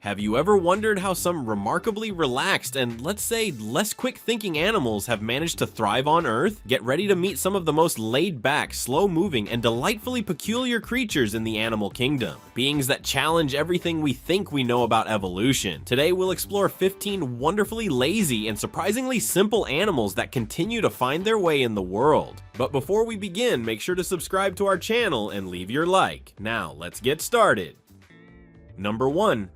Have you ever wondered how some remarkably relaxed and, let's say, less quick-thinking animals have managed to thrive on Earth? Get ready to meet some of the most laid-back, slow-moving, and delightfully peculiar creatures in the animal kingdom. Beings that challenge everything we think we know about evolution. Today we'll explore 15 wonderfully lazy and surprisingly simple animals that continue to find their way in the world. But before we begin, make sure to subscribe to our channel and leave your like. Now, let's get started. Number 1.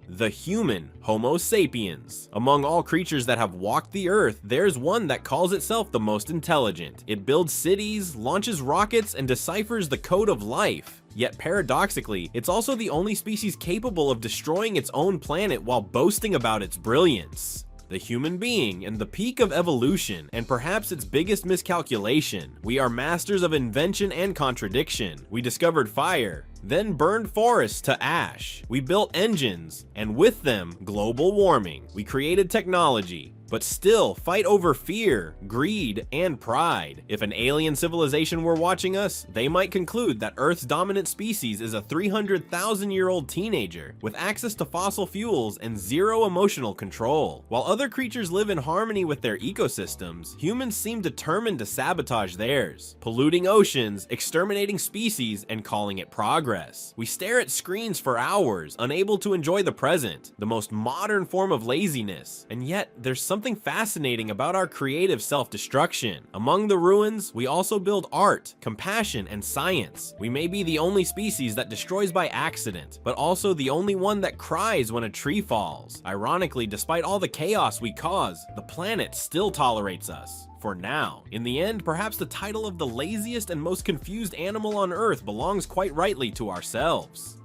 The human, Homo sapiens. Among all creatures that have walked the earth, there's one that calls itself the most intelligent. It builds cities, launches rockets, and deciphers the code of life. Yet paradoxically, it's also the only species capable of destroying its own planet while boasting about its brilliance. The human being and the peak of evolution, and perhaps its biggest miscalculation. We are masters of invention and contradiction. We discovered fire, then burned forests to ash. We built engines, and with them, global warming. We created technology, but still fight over fear, greed, and pride. If an alien civilization were watching us, they might conclude that Earth's dominant species is a 300,000-year-old teenager with access to fossil fuels and zero emotional control. While other creatures live in harmony with their ecosystems, humans seem determined to sabotage theirs, polluting oceans, exterminating species, and calling it progress. We stare at screens for hours, unable to enjoy the present, the most modern form of laziness, and yet there's something fascinating about our creative self-destruction. Among the ruins, we also build art, compassion, and science. We may be the only species that destroys by accident, but also the only one that cries when a tree falls. Ironically, despite all the chaos we cause, the planet still tolerates us. For now. In the end, perhaps the title of the laziest and most confused animal on Earth belongs quite rightly to ourselves.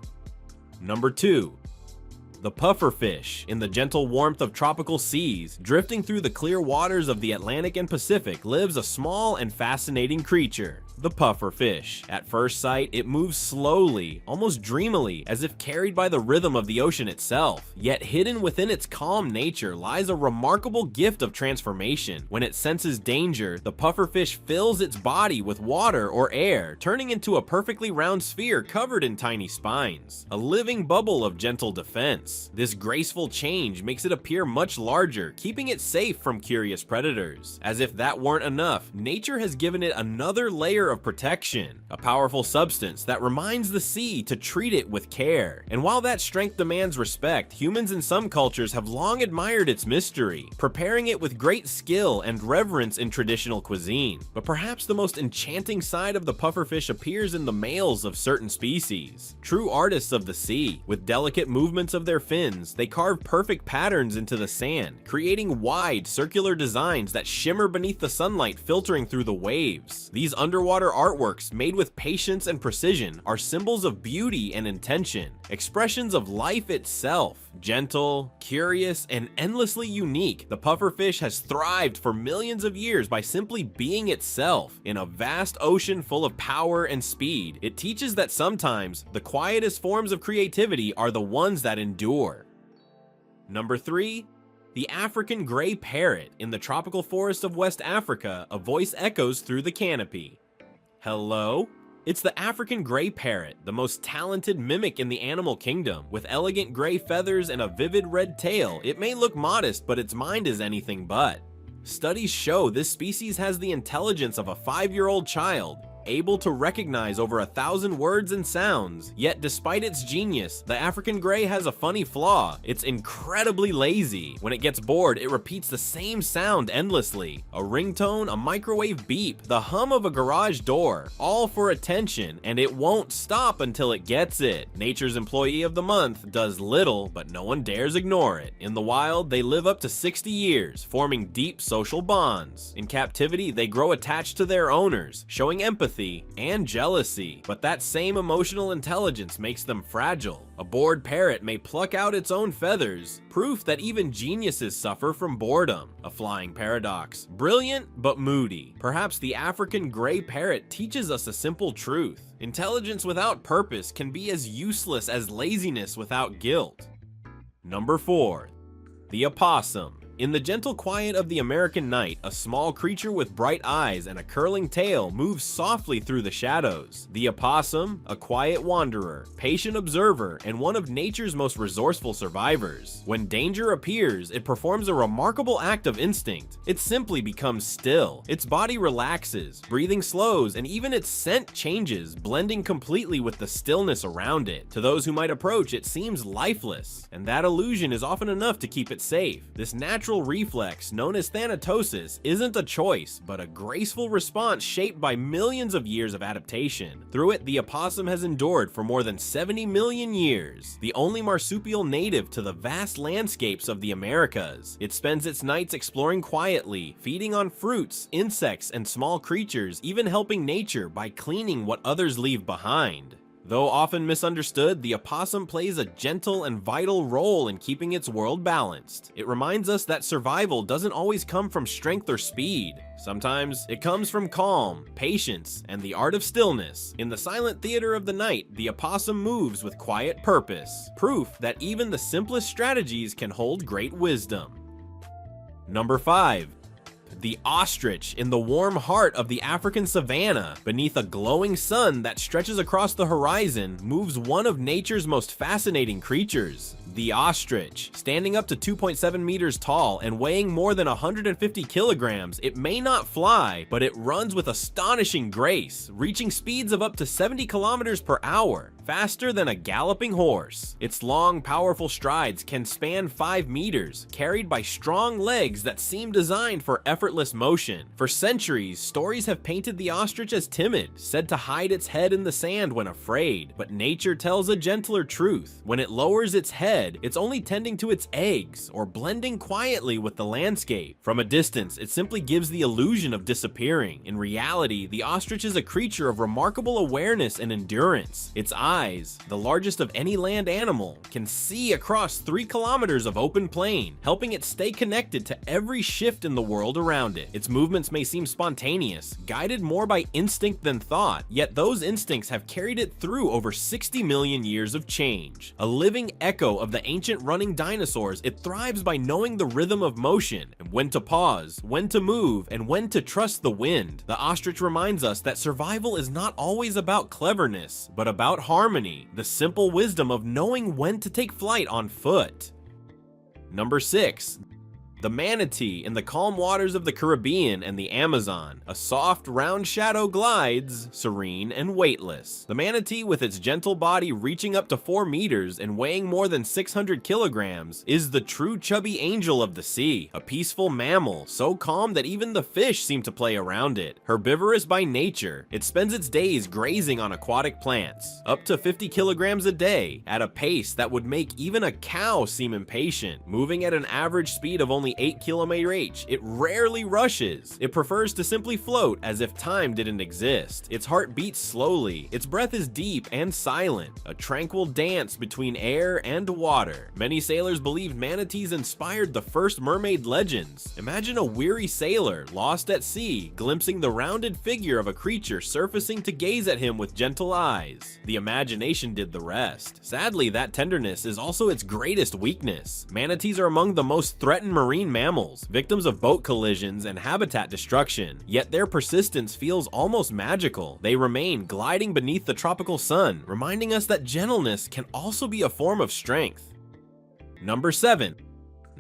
Number 2. The pufferfish. In the gentle warmth of tropical seas, drifting through the clear waters of the Atlantic and Pacific, lives a small and fascinating creature. The pufferfish. At first sight, it moves slowly, almost dreamily, as if carried by the rhythm of the ocean itself. Yet hidden within its calm nature lies a remarkable gift of transformation. When it senses danger, the pufferfish fills its body with water or air, turning into a perfectly round sphere covered in tiny spines. A living bubble of gentle defense. This graceful change makes it appear much larger, keeping it safe from curious predators. As if that weren't enough, nature has given it another layer of protection, a powerful substance that reminds the sea to treat it with care. And while that strength demands respect, humans in some cultures have long admired its mystery, preparing it with great skill and reverence in traditional cuisine. But perhaps the most enchanting side of the pufferfish appears in the males of certain species. True artists of the sea, with delicate movements of their fins, they carve perfect patterns into the sand, creating wide, circular designs that shimmer beneath the sunlight filtering through the waves. These underwater artworks, made with patience and precision, are symbols of beauty and intention, expressions of life itself. Gentle, curious, and endlessly unique, the pufferfish has thrived for millions of years by simply being itself. In a vast ocean full of power and speed, it teaches that sometimes the quietest forms of creativity are the ones that endure. Number 3. The African gray parrot. In the tropical forest of West Africa, a voice echoes through the canopy. Hello? It's the African gray parrot, the most talented mimic in the animal kingdom. With elegant gray feathers and a vivid red tail, it may look modest, but its mind is anything but. Studies show this species has the intelligence of a 5-year-old child, able to recognize over 1,000 words and sounds. Yet despite its genius, the African gray has a funny flaw. It's incredibly lazy. When it gets bored, it repeats the same sound endlessly. A ringtone, a microwave beep, the hum of a garage door, all for attention, and it won't stop until it gets it. Nature's Employee of the Month does little, but no one dares ignore it. In the wild, they live up to 60 years, forming deep social bonds. In captivity, they grow attached to their owners, showing empathy and jealousy, but that same emotional intelligence makes them fragile. A bored parrot may pluck out its own feathers, proof that even geniuses suffer from boredom. A flying paradox. Brilliant, but moody. Perhaps the African gray parrot teaches us a simple truth. Intelligence without purpose can be as useless as laziness without guilt. Number 4. The opossum. In the gentle quiet of the American night, a small creature with bright eyes and a curling tail moves softly through the shadows. The opossum, a quiet wanderer, patient observer, and one of nature's most resourceful survivors. When danger appears, it performs a remarkable act of instinct. It simply becomes still. Its body relaxes, breathing slows, and even its scent changes, blending completely with the stillness around it. To those who might approach, it seems lifeless, and that illusion is often enough to keep it safe. This natural reflex, known as thanatosis, isn't a choice, but a graceful response shaped by millions of years of adaptation. Through it, the opossum has endured for more than 70 million years, the only marsupial native to the vast landscapes of the Americas. It spends its nights exploring quietly, feeding on fruits, insects, and small creatures, even helping nature by cleaning what others leave behind. Though often misunderstood, the opossum plays a gentle and vital role in keeping its world balanced. It reminds us that survival doesn't always come from strength or speed. Sometimes it comes from calm, patience, and the art of stillness. In the silent theater of the night, the opossum moves with quiet purpose, proof that even the simplest strategies can hold great wisdom. Number 5. The ostrich. In the warm heart of the African savanna, beneath a glowing sun that stretches across the horizon, moves one of nature's most fascinating creatures. The ostrich. Standing up to 2.7 meters tall and weighing more than 150 kilograms, it may not fly, but it runs with astonishing grace, reaching speeds of up to 70 kilometers per hour, faster than a galloping horse. Its long, powerful strides can span 5 meters, carried by strong legs that seem designed for effortless motion. For centuries, stories have painted the ostrich as timid, said to hide its head in the sand when afraid, but nature tells a gentler truth. When it lowers its head, it's only tending to its eggs or blending quietly with the landscape. From a distance, it simply gives the illusion of disappearing. In reality, the ostrich is a creature of remarkable awareness and endurance. Its eyes, the largest of any land animal, can see across 3 kilometers of open plain, helping it stay connected to every shift in the world around it. Its movements may seem spontaneous, guided more by instinct than thought, yet those instincts have carried it through over 60 million years of change. A living echo of the ancient running dinosaurs, it thrives by knowing the rhythm of motion, and when to pause, when to move, and when to trust the wind. The ostrich reminds us that survival is not always about cleverness, but about harmony, the simple wisdom of knowing when to take flight on foot. Number 6. The manatee. In the calm waters of the Caribbean and the Amazon, a soft, round shadow glides, serene and weightless. The manatee, with its gentle body reaching up to 4 meters and weighing more than 600 kilograms, is the true chubby angel of the sea, a peaceful mammal, so calm that even the fish seem to play around it. Herbivorous by nature, it spends its days grazing on aquatic plants, up to 50 kilograms a day, at a pace that would make even a cow seem impatient. Moving at an average speed of only 8 km/h, it rarely rushes. It prefers to simply float as if time didn't exist. Its heart beats slowly. Its breath is deep and silent, a tranquil dance between air and water. Many sailors believed manatees inspired the first mermaid legends. Imagine a weary sailor, lost at sea, glimpsing the rounded figure of a creature surfacing to gaze at him with gentle eyes. The imagination did the rest. Sadly, that tenderness is also its greatest weakness. Manatees are among the most threatened marine mammals, victims of boat collisions and habitat destruction, yet their persistence feels almost magical. They remain gliding beneath the tropical sun, reminding us that gentleness can also be a form of strength. Number 7.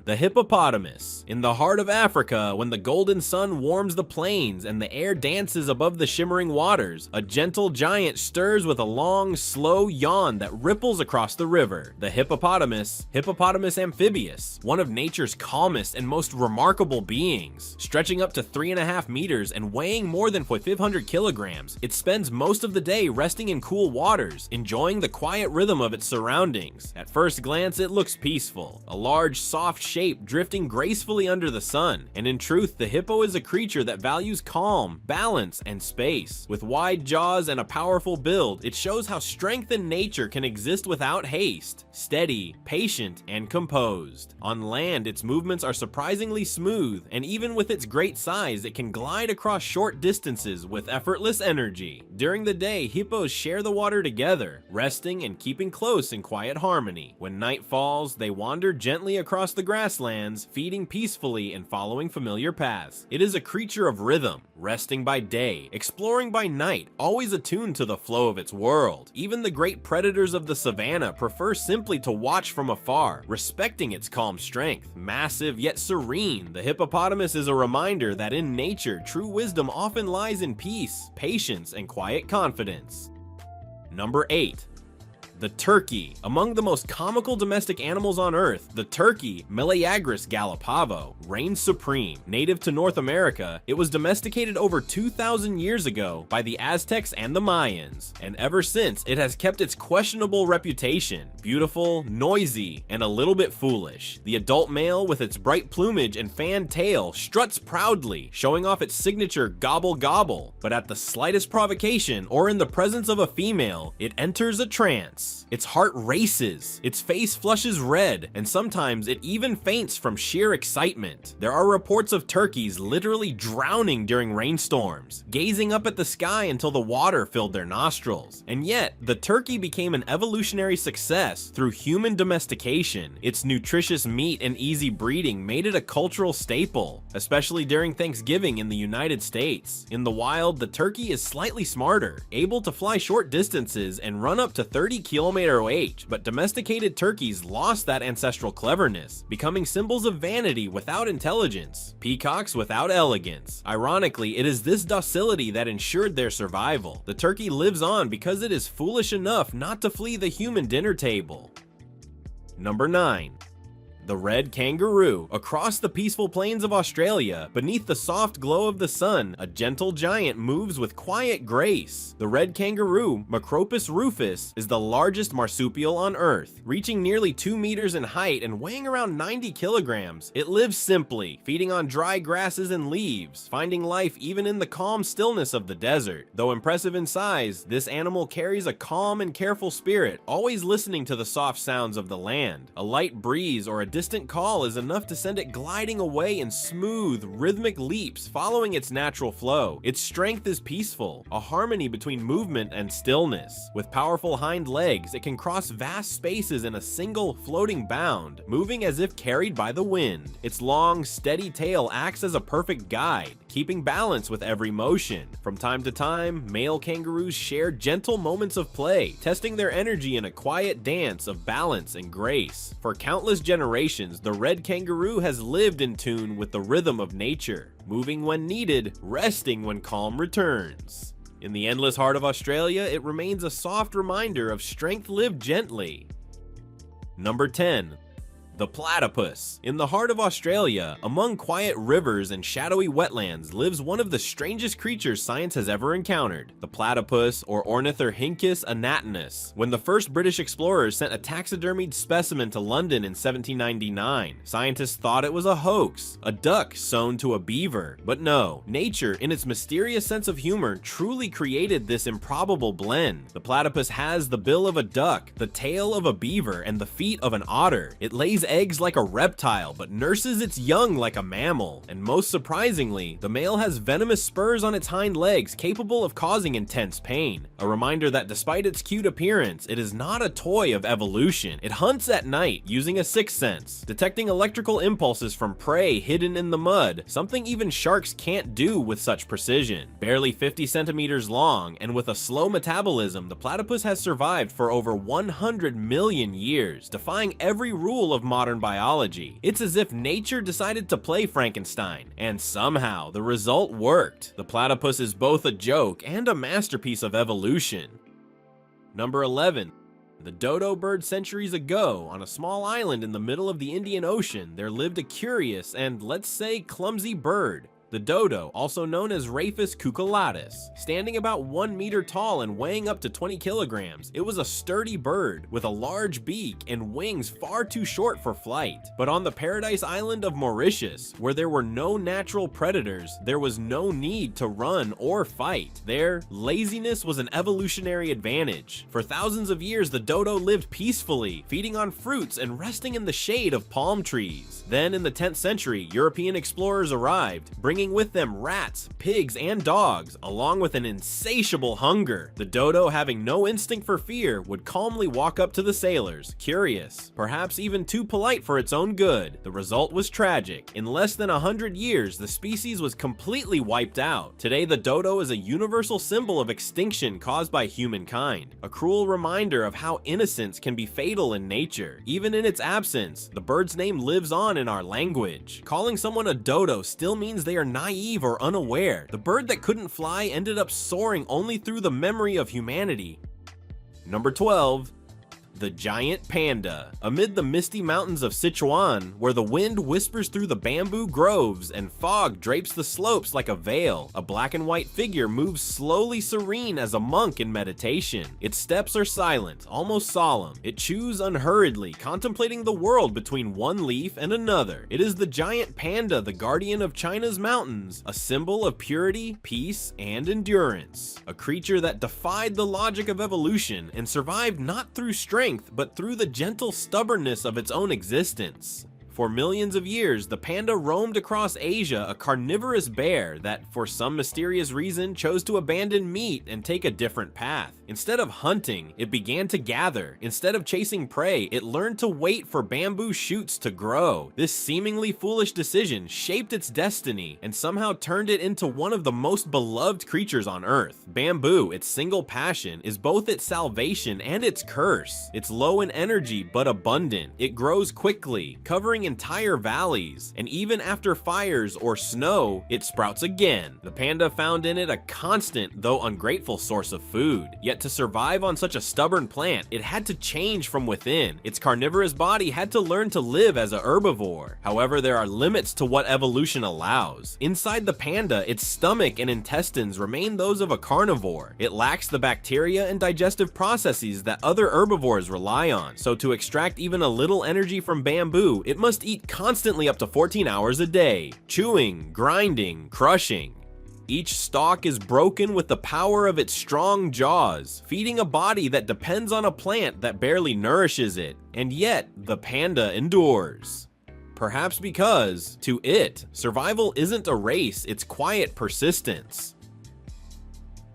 The hippopotamus. In the heart of Africa, when the golden sun warms the plains and the air dances above the shimmering waters, a gentle giant stirs with a long, slow yawn that ripples across the river. The hippopotamus amphibius, one of nature's calmest and most remarkable beings. Stretching up to 3.5 meters and weighing more than 500 kilograms, it spends most of the day resting in cool waters, enjoying the quiet rhythm of its surroundings. At first glance, it looks peaceful, a large, soft shape drifting gracefully under the sun, and in truth, the hippo is a creature that values calm, balance, and space. With wide jaws and a powerful build, it shows how strength in nature can exist without haste, steady, patient, and composed. On land, its movements are surprisingly smooth, and even with its great size, it can glide across short distances with effortless energy. During the day, hippos share the water together, resting and keeping close in quiet harmony. When night falls, they wander gently across the ground, grasslands, feeding peacefully and following familiar paths. It is a creature of rhythm, resting by day, exploring by night, always attuned to the flow of its world. Even the great predators of the savannah prefer simply to watch from afar, respecting its calm strength. Massive yet serene, the hippopotamus is a reminder that in nature, true wisdom often lies in peace, patience, and quiet confidence. Number 8. The turkey. Among the most comical domestic animals on Earth, the turkey, Meleagris gallopavo, reigns supreme. Native to North America, it was domesticated over 2,000 years ago by the Aztecs and the Mayans, and ever since it has kept its questionable reputation. Beautiful, noisy, and a little bit foolish. The adult male, with its bright plumage and fanned tail, struts proudly, showing off its signature gobble gobble, but at the slightest provocation or in the presence of a female, it enters a trance. Its heart races, its face flushes red, and sometimes it even faints from sheer excitement. There are reports of turkeys literally drowning during rainstorms, gazing up at the sky until the water filled their nostrils. And yet, the turkey became an evolutionary success through human domestication. Its nutritious meat and easy breeding made it a cultural staple, especially during Thanksgiving in the United States. In the wild, the turkey is slightly smarter, able to fly short distances and run up to 30 kilometers but domesticated turkeys lost that ancestral cleverness, becoming symbols of vanity without intelligence, peacocks without elegance. Ironically, it is this docility that ensured their survival. The turkey lives on because it is foolish enough not to flee the human dinner table. Number 9. The red kangaroo. Across the peaceful plains of Australia, beneath the soft glow of the sun, a gentle giant moves with quiet grace. The red kangaroo, Macropus rufus, is the largest marsupial on Earth, reaching nearly 2 meters in height and weighing around 90 kilograms. It lives simply, feeding on dry grasses and leaves, finding life even in the calm stillness of the desert. Though impressive in size, this animal carries a calm and careful spirit, always listening to the soft sounds of the land. A light breeze or a distant call is enough to send it gliding away in smooth, rhythmic leaps following its natural flow. Its strength is peaceful, a harmony between movement and stillness. With powerful hind legs, it can cross vast spaces in a single floating bound, moving as if carried by the wind. Its long, steady tail acts as a perfect guide, keeping balance with every motion. From time to time, male kangaroos share gentle moments of play, testing their energy in a quiet dance of balance and grace. For countless generations, the red kangaroo has lived in tune with the rhythm of nature, moving when needed, resting when calm returns. In the endless heart of Australia, it remains a soft reminder of strength lived gently. Number 10. The platypus. In the heart of Australia, among quiet rivers and shadowy wetlands, lives one of the strangest creatures science has ever encountered, the platypus, or Ornithorhynchus anatinus. When the first British explorers sent a taxidermied specimen to London in 1799, scientists thought it was a hoax, a duck sewn to a beaver. But no, nature, in its mysterious sense of humor, truly created this improbable blend. The platypus has the bill of a duck, the tail of a beaver, and the feet of an otter. It lays eggs like a reptile, but nurses its young like a mammal. And most surprisingly, the male has venomous spurs on its hind legs capable of causing intense pain. A reminder that despite its cute appearance, it is not a toy of evolution. It hunts at night, using a sixth sense, detecting electrical impulses from prey hidden in the mud, something even sharks can't do with such precision. Barely 50 centimeters long, and with a slow metabolism, the platypus has survived for over 100 million years, defying every rule of modern biology. It's as if nature decided to play Frankenstein, and somehow the result worked. The platypus is both a joke and a masterpiece of evolution. Number 11. The dodo bird. Centuries ago, on a small island in the middle of the Indian Ocean, there lived a curious and, let's say, clumsy bird. The dodo, also known as Rhaphis cucullatus, standing about 1 meter tall and weighing up to 20 kilograms, it was a sturdy bird with a large beak and wings far too short for flight. But on the paradise island of Mauritius, where there were no natural predators, there was no need to run or fight. There, laziness was an evolutionary advantage. For thousands of years, the dodo lived peacefully, feeding on fruits and resting in the shade of palm trees. Then, in the 10th century, European explorers arrived, bringing bringing with them rats, pigs, and dogs, along with an insatiable hunger. The dodo, having no instinct for fear, would calmly walk up to the sailors, curious, perhaps even too polite for its own good. The result was tragic. In less than 100 years, the species was completely wiped out. Today, the dodo is a universal symbol of extinction caused by humankind, a cruel reminder of how innocence can be fatal in nature. Even in its absence, the bird's name lives on in our language. Calling someone a dodo still means they are naive or unaware. The bird that couldn't fly ended up soaring only through the memory of humanity. Number 12. The giant panda. Amid the misty mountains of Sichuan, where the wind whispers through the bamboo groves and fog drapes the slopes like a veil, a black and white figure moves slowly serene as a monk in meditation. Its steps are silent, almost solemn. It chews unhurriedly, contemplating the world between one leaf and another. It is the giant panda, the guardian of China's mountains, a symbol of purity, peace, and endurance. A creature that defied the logic of evolution and survived not through strength, but through the gentle stubbornness of its own existence. For millions of years, the panda roamed across Asia, a carnivorous bear that, for some mysterious reason, chose to abandon meat and take a different path. Instead of hunting, it began to gather. Instead of chasing prey, it learned to wait for bamboo shoots to grow. This seemingly foolish decision shaped its destiny and somehow turned it into one of the most beloved creatures on Earth. Bamboo, its single passion, is both its salvation and its curse. It's low in energy but abundant. It grows quickly, covering entire valleys, and even after fires or snow, it sprouts again. The panda found in it a constant, though ungrateful, source of food. Yet to survive on such a stubborn plant, it had to change from within. Its carnivorous body had to learn to live as a herbivore. However, there are limits to what evolution allows. Inside the panda, its stomach and intestines remain those of a carnivore. It lacks the bacteria and digestive processes that other herbivores rely on. So to extract even a little energy from bamboo, it must eat constantly up to 14 hours a day, chewing, grinding, crushing. Each stalk is broken with the power of its strong jaws, feeding a body that depends on a plant that barely nourishes it, and yet the panda endures. Perhaps because, to it, survival isn't a race, it's quiet persistence.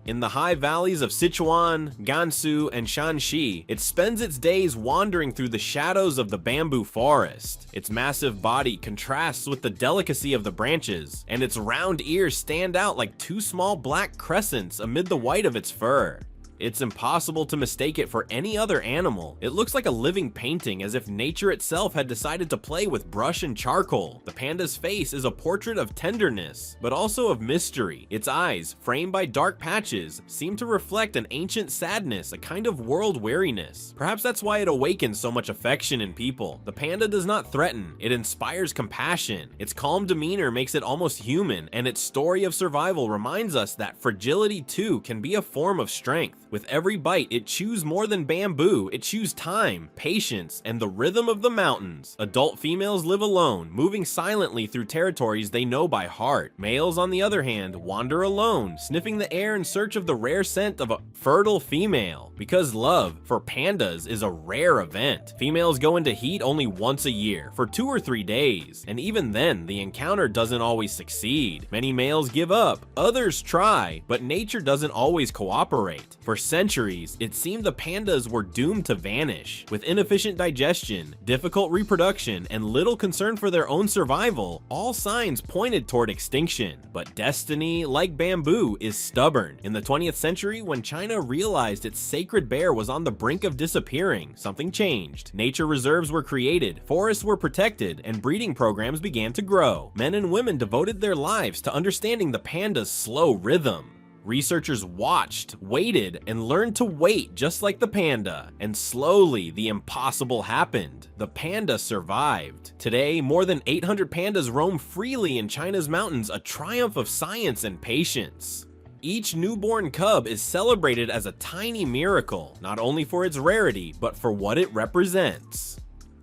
In the high valleys of Sichuan, Gansu, and Shanxi, it spends its days wandering through the shadows of the bamboo forest. Its massive body contrasts with the delicacy of the branches, and its round ears stand out like two small black crescents amid the white of its fur. It's impossible to mistake it for any other animal. It looks like a living painting, as if nature itself had decided to play with brush and charcoal. The panda's face is a portrait of tenderness, but also of mystery. Its eyes, framed by dark patches, seem to reflect an ancient sadness, a kind of world weariness. Perhaps that's why it awakens so much affection in people. The panda does not threaten, it inspires compassion. Its calm demeanor makes it almost human, and its story of survival reminds us that fragility too can be a form of strength. With every bite, it chews more than bamboo. It chews time, patience, and the rhythm of the mountains. Adult females live alone, moving silently through territories they know by heart. Males, on the other hand, wander alone, sniffing the air in search of the rare scent of a fertile female. Because love, for pandas, is a rare event. Females go into heat only once a year, for 2 or 3 days, and even then, the encounter doesn't always succeed. Many males give up, others try, but nature doesn't always cooperate. For centuries, it seemed the pandas were doomed to vanish. With inefficient digestion, difficult reproduction, and little concern for their own survival, all signs pointed toward extinction. But destiny, like bamboo, is stubborn. In the 20th century, when China realized its sacred bear was on the brink of disappearing, something changed. Nature reserves were created, forests were protected, and breeding programs began to grow. Men and women devoted their lives to understanding the panda's slow rhythm. Researchers watched, waited, and learned to wait just like the panda. And slowly, the impossible happened. The panda survived. Today, more than 800 pandas roam freely in China's mountains, a triumph of science and patience. Each newborn cub is celebrated as a tiny miracle, not only for its rarity, but for what it represents.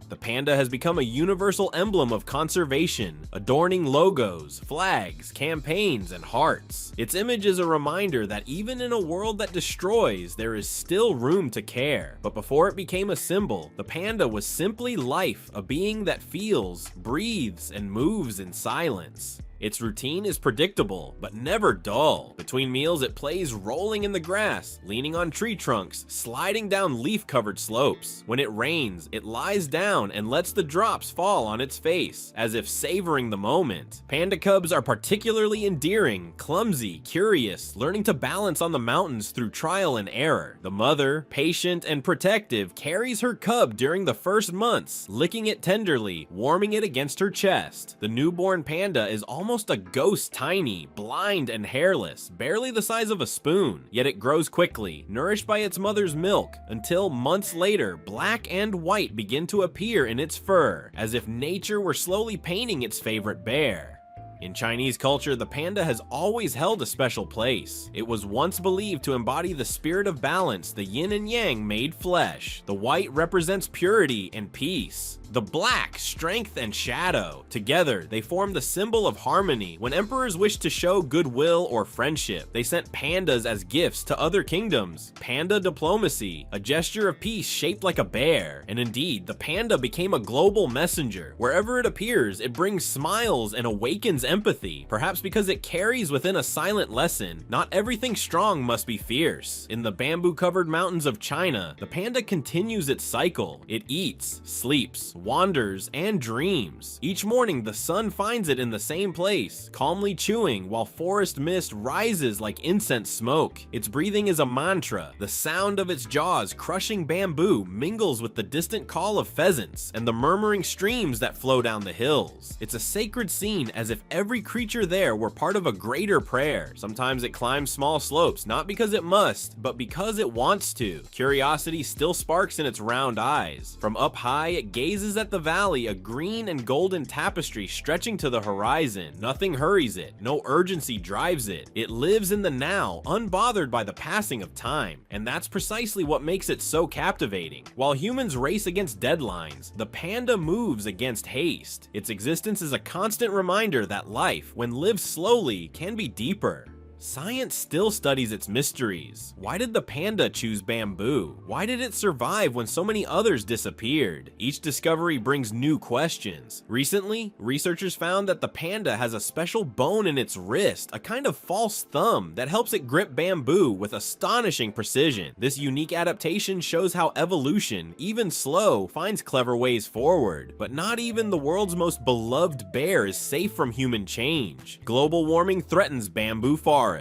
The panda has become a universal emblem of conservation, adorning logos, flags, campaigns, and hearts. Its image is a reminder that even in a world that destroys, there is still room to care. But before it became a symbol, the panda was simply life, a being that feels, breathes, and moves in silence. Its routine is predictable, but never dull. Between meals, it plays rolling in the grass, leaning on tree trunks, sliding down leaf-covered slopes. When it rains, it lies down and lets the drops fall on its face, as if savoring the moment. Panda cubs are particularly endearing, clumsy, curious, learning to balance on the mountains through trial and error. The mother, patient and protective, carries her cub during the first months, licking it tenderly, warming it against her chest. The newborn panda is almost a ghost tiny, blind and hairless, barely the size of a spoon, yet it grows quickly, nourished by its mother's milk, until months later, black and white begin to appear in its fur, as if nature were slowly painting its favorite bear. In Chinese culture, the panda has always held a special place. It was once believed to embody the spirit of balance, the yin and yang made flesh. The white represents purity and peace. The black, strength and shadow. Together, they form the symbol of harmony. When emperors wished to show goodwill or friendship, they sent pandas as gifts to other kingdoms. Panda diplomacy, a gesture of peace shaped like a bear. And indeed, the panda became a global messenger. Wherever it appears, it brings smiles and awakens empathy. Perhaps because it carries within a silent lesson, not everything strong must be fierce. In the bamboo-covered mountains of China, the panda continues its cycle. It eats, sleeps, wanders, and dreams. Each morning, the sun finds it in the same place, calmly chewing while forest mist rises like incense smoke. Its breathing is a mantra. The sound of its jaws crushing bamboo mingles with the distant call of pheasants and the murmuring streams that flow down the hills. It's a sacred scene, as if every creature there were part of a greater prayer. Sometimes it climbs small slopes, not because it must, but because it wants to. Curiosity still sparks in its round eyes. From up high, it gazes at the valley, a green and golden tapestry stretching to the horizon. Nothing hurries it, no urgency drives it. It lives in the now, unbothered by the passing of time, and that's precisely what makes it so captivating. While humans race against deadlines, the panda moves against haste. Its existence is a constant reminder that life, when lived slowly, can be deeper. Science still studies its mysteries. Why did the panda choose bamboo? Why did it survive when so many others disappeared? Each discovery brings new questions. Recently, researchers found that the panda has a special bone in its wrist, a kind of false thumb that helps it grip bamboo with astonishing precision. This unique adaptation shows how evolution, even slow, finds clever ways forward. But not even the world's most beloved bear is safe from human change. Global warming threatens bamboo forests.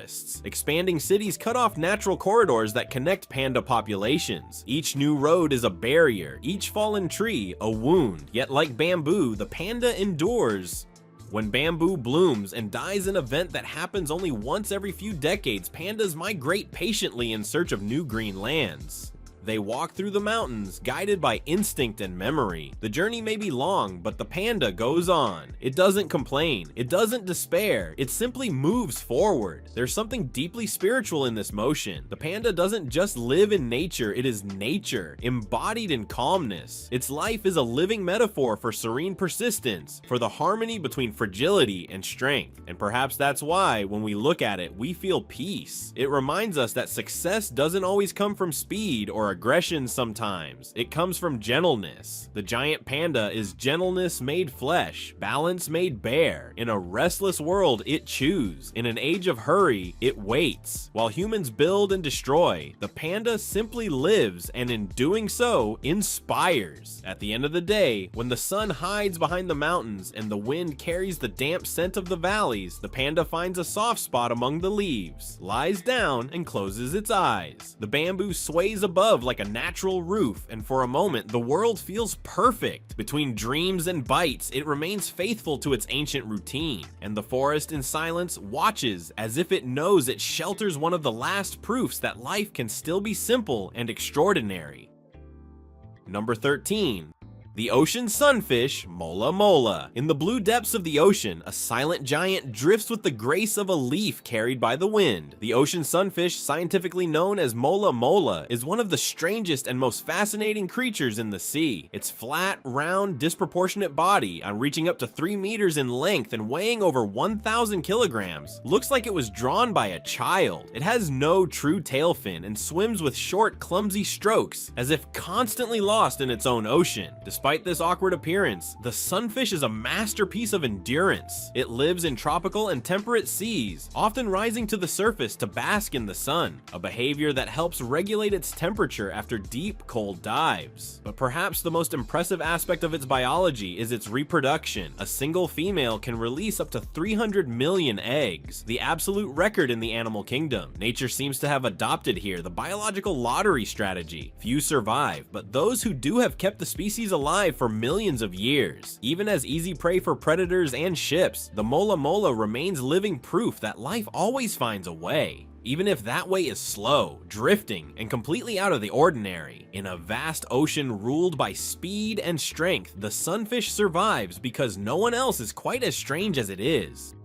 Expanding cities cut off natural corridors that connect panda populations. Each new road is a barrier, each fallen tree a wound. Yet like bamboo, the panda endures. When bamboo blooms and dies, an event that happens only once every few decades, pandas migrate patiently in search of new green lands. They walk through the mountains, guided by instinct and memory. The journey may be long, but the panda goes on. It doesn't complain. It doesn't despair. It simply moves forward. There's something deeply spiritual in this motion. The panda doesn't just live in nature, it is nature, embodied in calmness. Its life is a living metaphor for serene persistence, for the harmony between fragility and strength. And perhaps that's why, when we look at it, we feel peace. It reminds us that success doesn't always come from speed or aggression sometimes. It comes from gentleness. The giant panda is gentleness made flesh, balance made bear. In a restless world, it chews. In an age of hurry, it waits. While humans build and destroy, the panda simply lives, and in doing so, inspires. At the end of the day, when the sun hides behind the mountains and the wind carries the damp scent of the valleys, the panda finds a soft spot among the leaves, lies down, and closes its eyes. The bamboo sways above like a natural roof, and for a moment the world feels perfect. Between dreams and bites, it remains faithful to its ancient routine, and the forest in silence watches as if it knows it shelters one of the last proofs that life can still be simple and extraordinary. Number 13. The ocean sunfish, mola mola. In the blue depths of the ocean, a silent giant drifts with the grace of a leaf carried by the wind. The ocean sunfish, scientifically known as mola mola, is one of the strangest and most fascinating creatures in the sea. Its flat, round, disproportionate body, on reaching up to 3 meters in length and weighing over 1,000 kilograms, looks like it was drawn by a child. It has no true tail fin and swims with short, clumsy strokes, as if constantly lost in its own ocean. Despite Despite this awkward appearance, the sunfish is a masterpiece of endurance. It lives in tropical and temperate seas, often rising to the surface to bask in the sun, a behavior that helps regulate its temperature after deep, cold dives. But perhaps the most impressive aspect of its biology is its reproduction. A single female can release up to 300 million eggs, the absolute record in the animal kingdom. Nature seems to have adopted here the biological lottery strategy. Few survive, but those who do have kept the species alive for millions of years. Even as easy prey for predators and ships, the mola mola remains living proof that life always finds a way. Even if that way is slow, drifting, and completely out of the ordinary. In a vast ocean ruled by speed and strength, the sunfish survives because no one else is quite as strange as it is.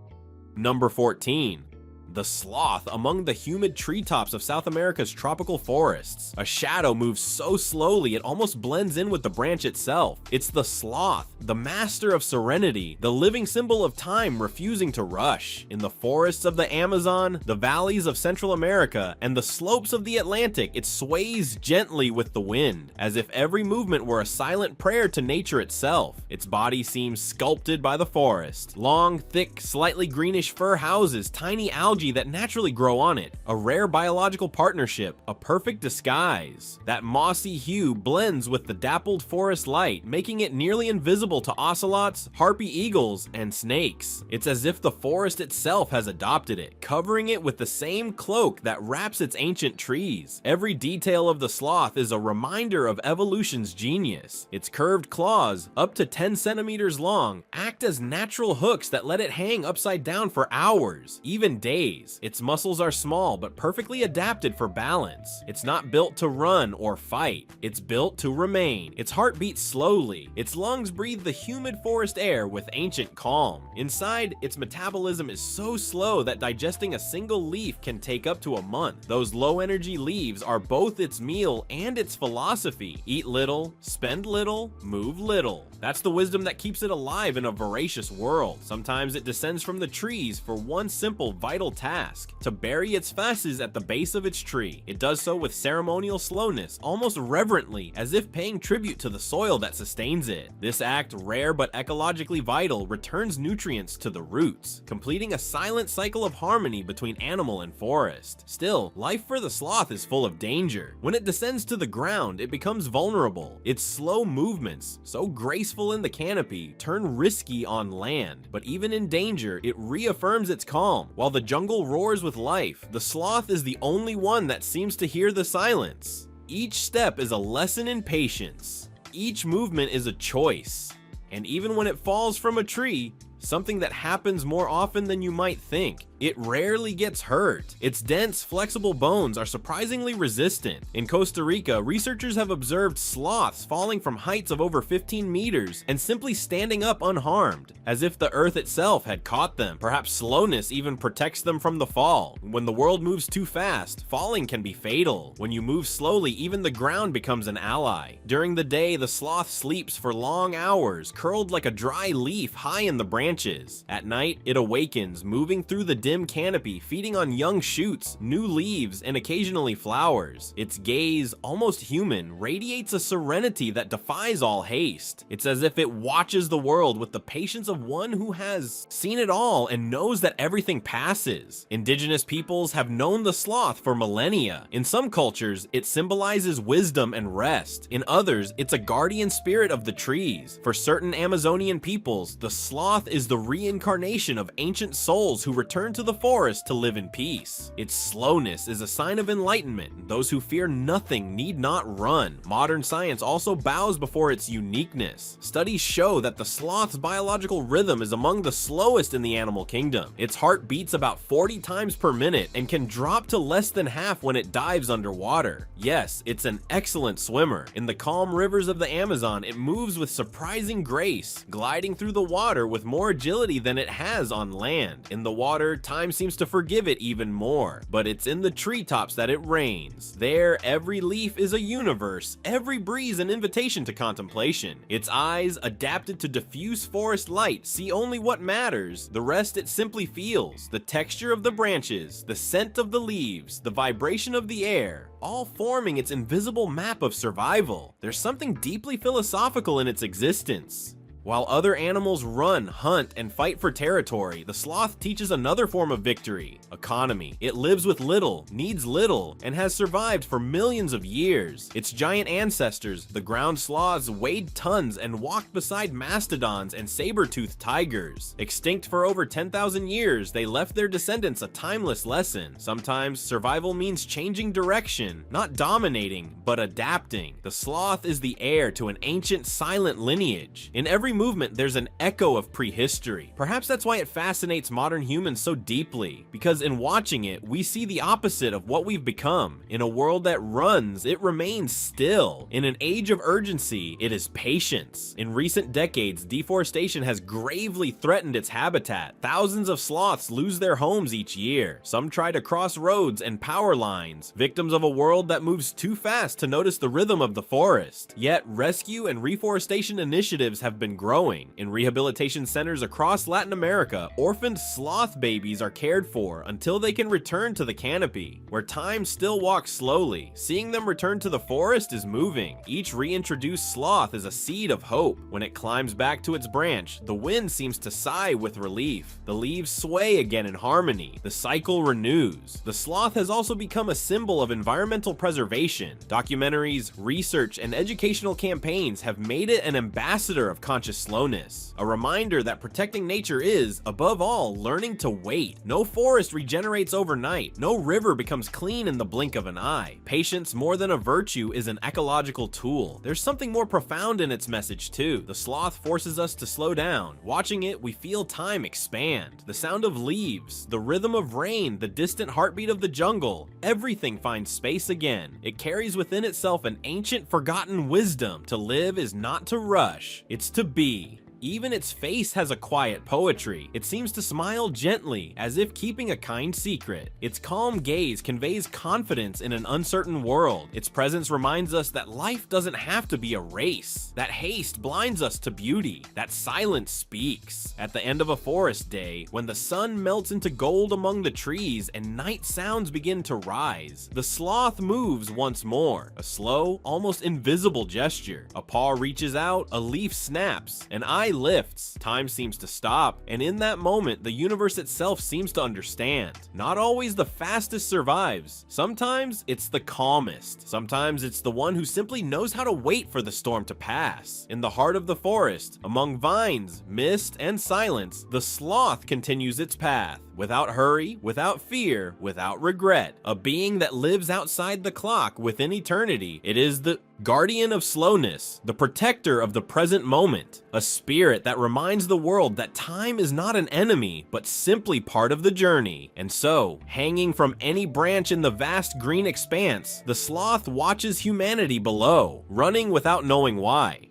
Number 14. The sloth among the humid treetops of South America's tropical forests. A shadow moves so slowly it almost blends in with the branch itself. It's the sloth, the master of serenity, the living symbol of time refusing to rush. In the forests of the Amazon, the valleys of Central America, and the slopes of the Atlantic, it sways gently with the wind, as if every movement were a silent prayer to nature itself. Its body seems sculpted by the forest. Long, thick, slightly greenish fur houses tiny algae that naturally grow on it, a rare biological partnership, a perfect disguise. That mossy hue blends with the dappled forest light, making it nearly invisible to ocelots, harpy eagles, and snakes. It's as if the forest itself has adopted it, covering it with the same cloak that wraps its ancient trees. Every detail of the sloth is a reminder of evolution's genius. Its curved claws, up to 10 centimeters long, act as natural hooks that let it hang upside down for hours, even days. Its muscles are small but perfectly adapted for balance. It's not built to run or fight. It's built to remain. Its heart beats slowly. Its lungs breathe the humid forest air with ancient calm. Inside, its metabolism is so slow that digesting a single leaf can take up to a month. Those low-energy leaves are both its meal and its philosophy. Eat little, spend little, move little. That's the wisdom that keeps it alive in a voracious world. Sometimes it descends from the trees for one simple, vital task: to bury its fasces at the base of its tree. It does so with ceremonial slowness, almost reverently, as if paying tribute to the soil that sustains it. This act, rare but ecologically vital, returns nutrients to the roots, completing a silent cycle of harmony between animal and forest. Still, life for the sloth is full of danger. When it descends to the ground, it becomes vulnerable. Its slow movements, so graceful in the canopy, turn risky on land. But even in danger, it reaffirms its calm. While the jungle roars with life, the sloth is the only one that seems to hear the silence. Each step is a lesson in patience. Each movement is a choice. And even when it falls from a tree, something that happens more often than you might think, it rarely gets hurt. Its dense, flexible bones are surprisingly resistant. In Costa Rica, researchers have observed sloths falling from heights of over 15 meters and simply standing up unharmed, as if the earth itself had caught them. Perhaps slowness even protects them from the fall. When the world moves too fast, falling can be fatal. When you move slowly, even the ground becomes an ally. During the day, the sloth sleeps for long hours, curled like a dry leaf high in the branches. At night, it awakens, moving through the dim canopy, feeding on young shoots, new leaves, and occasionally flowers. Its gaze, almost human, radiates a serenity that defies all haste. It's as if it watches the world with the patience of one who has seen it all and knows that everything passes. Indigenous peoples have known the sloth for millennia. In some cultures, it symbolizes wisdom and rest. In others, it's a guardian spirit of the trees. For certain Amazonian peoples, the sloth is the reincarnation of ancient souls who return to the forest to live in peace. Its slowness is a sign of enlightenment. Those who fear nothing need not run. Modern science also bows before its uniqueness. Studies show that the sloth's biological rhythm is among the slowest in the animal kingdom. Its heart beats about 40 times per minute and can drop to less than half when it dives underwater. Yes, it's an excellent swimmer. In the calm rivers of the Amazon, it moves with surprising grace, gliding through the water with more more agility than it has on land. In the water, time seems to forgive it even more, but it's in the treetops that it reigns. There, every leaf is a universe, every breeze an invitation to contemplation. Its eyes, adapted to diffuse forest light, see only what matters. The rest it simply feels. The texture of the branches, the scent of the leaves, the vibration of the air, all forming its invisible map of survival. There's something deeply philosophical in its existence. While other animals run, hunt, and fight for territory, the sloth teaches another form of victory: economy. It lives with little, needs little, and has survived for millions of years. Its giant ancestors, the ground sloths, weighed tons and walked beside mastodons and saber-toothed tigers. Extinct for over 10,000 years, they left their descendants a timeless lesson. Sometimes survival means changing direction, not dominating, but adapting. The sloth is the heir to an ancient, silent lineage. In every movement, there's an echo of prehistory. Perhaps that's why it fascinates modern humans so deeply, because in watching it, we see the opposite of what we've become. In a world that runs, it remains still. In an age of urgency, it is patience. In recent decades, deforestation has gravely threatened its habitat. Thousands of sloths lose their homes each year. Some try to cross roads and power lines, victims of a world that moves too fast to notice the rhythm of the forest. Yet, rescue and reforestation initiatives have been growing. In rehabilitation centers across Latin America, orphaned sloth babies are cared for until they can return to the canopy, where time still walks slowly. Seeing them return to the forest is moving. Each reintroduced sloth is a seed of hope. When it climbs back to its branch, the wind seems to sigh with relief. The leaves sway again in harmony. The cycle renews. The sloth has also become a symbol of environmental preservation. Documentaries, research, and educational campaigns have made it an ambassador of conscious slowness, a reminder that protecting nature is, above all, learning to wait. No forest regenerates overnight. No river becomes clean in the blink of an eye. Patience, more than a virtue, is an ecological tool. There's something more profound in its message too. The sloth forces us to slow down. Watching it, we feel time expand. The sound of leaves, the rhythm of rain, the distant heartbeat of the jungle, everything finds space again. It carries within itself an ancient, forgotten wisdom. To live is not to rush, it's to be. Even its face has a quiet poetry. It seems to smile gently, as if keeping a kind secret. Its calm gaze conveys confidence in an uncertain world. Its presence reminds us that life doesn't have to be a race. That haste blinds us to beauty. That silence speaks. At the end of a forest day, when the sun melts into gold among the trees and night sounds begin to rise, the sloth moves once more. A slow, almost invisible gesture. A paw reaches out, a leaf snaps, an eye lifts, time seems to stop, and in that moment, the universe itself seems to understand. Not always the fastest survives. Sometimes it's the calmest. Sometimes it's the one who simply knows how to wait for the storm to pass. In the heart of the forest, among vines, mist, and silence, the sloth continues its path. Without hurry, without fear, without regret. A being that lives outside the clock within eternity. It is the guardian of slowness, the protector of the present moment. A spirit that reminds the world that time is not an enemy, but simply part of the journey. And so, hanging from any branch in the vast green expanse, the sloth watches humanity below, running without knowing why.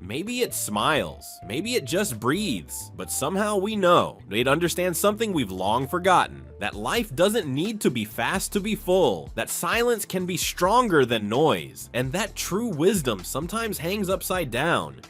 Maybe it smiles, maybe it just breathes, but somehow we know it understands something we've long forgotten: that life doesn't need to be fast to be full, that silence can be stronger than noise, and that true wisdom sometimes hangs upside down.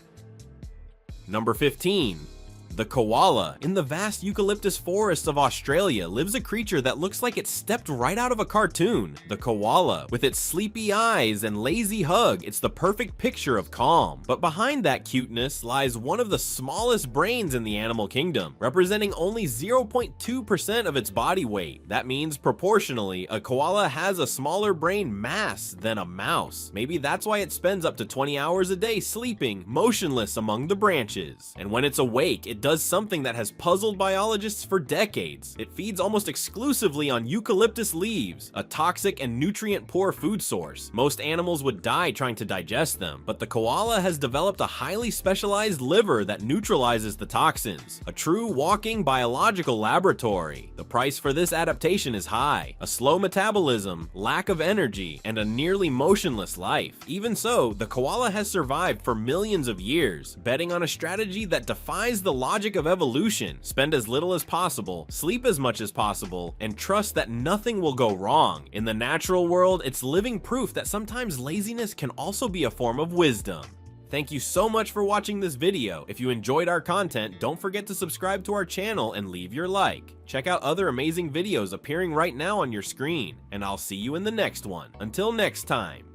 Number 15. The koala. In the vast eucalyptus forests of Australia lives a creature that looks like it stepped right out of a cartoon. The koala. With its sleepy eyes and lazy hug, it's the perfect picture of calm. But behind that cuteness lies one of the smallest brains in the animal kingdom, representing only 0.2% of its body weight. That means, proportionally, a koala has a smaller brain mass than a mouse. Maybe that's why it spends up to 20 hours a day sleeping, motionless among the branches. And when it's awake, it does something that has puzzled biologists for decades. It feeds almost exclusively on eucalyptus leaves, a toxic and nutrient-poor food source. Most animals would die trying to digest them, but the koala has developed a highly specialized liver that neutralizes the toxins. A true walking biological laboratory. The price for this adaptation is high. A slow metabolism, lack of energy, and a nearly motionless life. Even so, the koala has survived for millions of years, betting on a strategy that defies the logic logic of evolution: spend as little as possible, sleep as much as possible, and trust that nothing will go wrong. In the natural world, it's living proof that sometimes laziness can also be a form of wisdom. Thank you so much for watching this video. If you enjoyed our content, don't forget to subscribe to our channel and leave your like. Check out other amazing videos appearing right now on your screen, and I'll see you in the next one. Until next time.